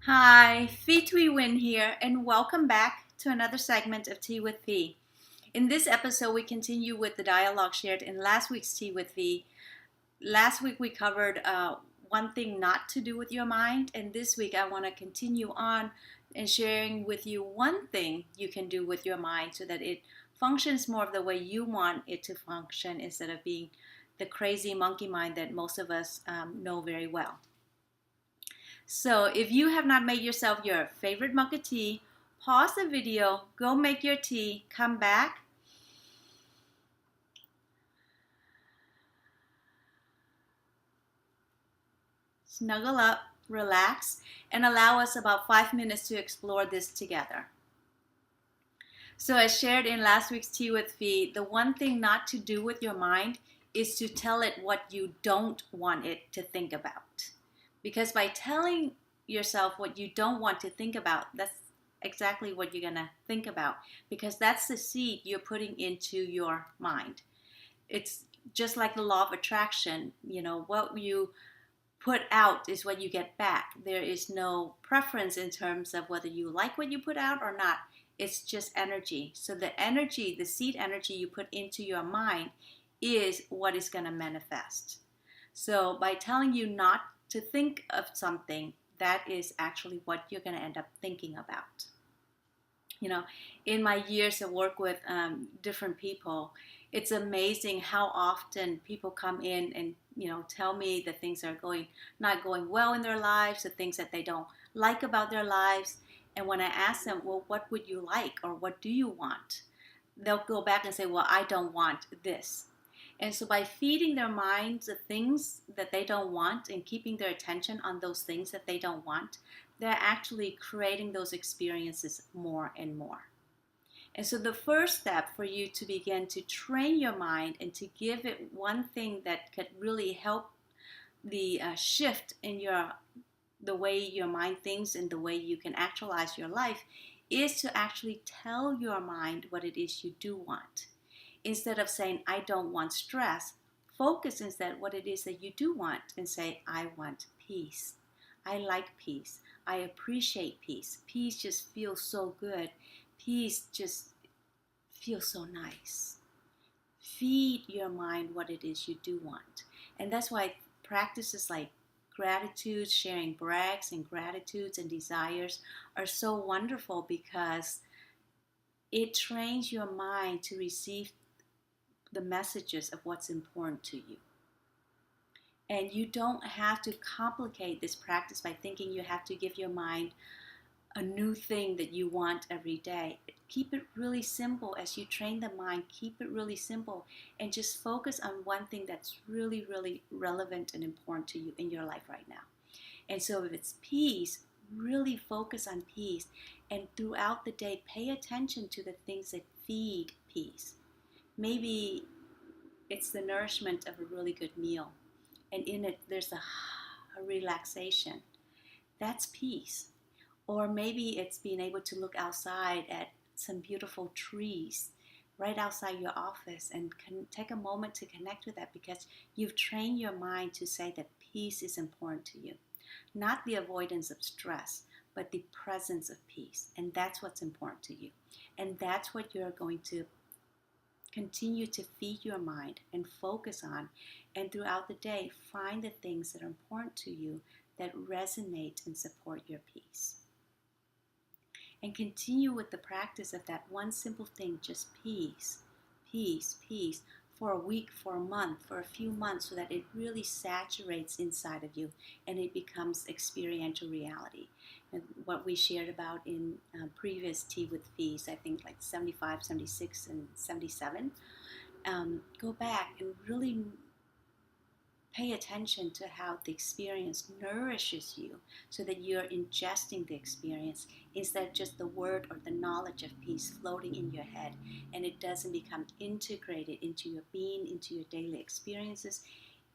Hi, Fee Tui Win here, and welcome back to another segment of Tea with Fee. In this episode, we continue with the dialogue shared in last week's Tea with Fee. Last week, we covered one thing not to do with your mind, and this week, I want to continue on and sharing with you one thing you can do with your mind so that it functions more of the way you want it to function instead of being the crazy monkey mind that most of us know very well. So if you have not made yourself your favorite mug of tea, pause the video, go make your tea, come back, snuggle up, relax, and allow us about 5 minutes to explore this together. So as shared in last week's Tea with Fee, the one thing not to do with your mind is to tell it what you don't want it to think about. Because by telling yourself what you don't want to think about, that's exactly what you're going to think about, because that's the seed you're putting into your mind. It's just like the law of attraction. What you put out is what you get back. There is no preference in terms of whether you like what you put out or not. It's just energy. So the energy, the seed energy you put into your mind is what is going to manifest. So by telling you not to think of something, that is actually what you're going to end up thinking about. In my years of work with different people, it's amazing how often people come in and tell me the things that are not going well in their lives, the things that they don't like about their lives. And when I ask them, well, what would you like or what do you want? They'll go back and say, well, I don't want this. And so by feeding their minds the things that they don't want and keeping their attention on those things that they don't want, they're actually creating those experiences more and more. And so the first step for you to begin to train your mind and to give it one thing that could really help the shift in the way your mind thinks and the way you can actualize your life is to actually tell your mind what it is you do want. Instead of saying, I don't want stress, focus instead what it is that you do want and say, I want peace. I like peace. I appreciate peace. Peace just feels so good. Peace just feels so nice. Feed your mind what it is you do want. And that's why practices like gratitude, sharing brags and gratitudes and desires are so wonderful, because it trains your mind to receive the messages of what's important to you. And you don't have to complicate this practice by thinking you have to give your mind a new thing that you want every day. Keep it really simple as you train the mind. Keep it really simple and just focus on one thing that's really, really relevant and important to you in your life right now. And so if it's peace, really focus on peace. And throughout the day, pay attention to the things that feed peace. Maybe it's the nourishment of a really good meal, and in it there's a relaxation. That's peace. Or maybe it's being able to look outside at some beautiful trees right outside your office and take a moment to connect with that, because you've trained your mind to say that peace is important to you. Not the avoidance of stress, but the presence of peace. And that's what's important to you. And that's what you're going to continue to feed your mind and focus on. And throughout the day, find the things that are important to you that resonate and support your peace. And continue with the practice of that one simple thing, just peace, peace, peace, for a week, for a month, for a few months, so that it really saturates inside of you and it becomes experiential reality. And what we shared about in previous Tea with Fees, I think like 75, 76, and 77, go back and really pay attention to how the experience nourishes you, so that you're ingesting the experience instead of just the word or the knowledge of peace floating in your head, and it doesn't become integrated into your being, into your daily experiences,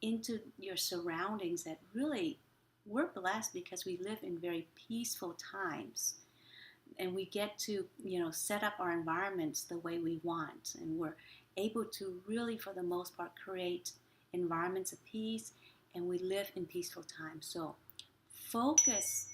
into your surroundings. That really, we're blessed because we live in very peaceful times, and we get to set up our environments the way we want, and we're able to really, for the most part, create environments of peace, and we live in peaceful times. So focus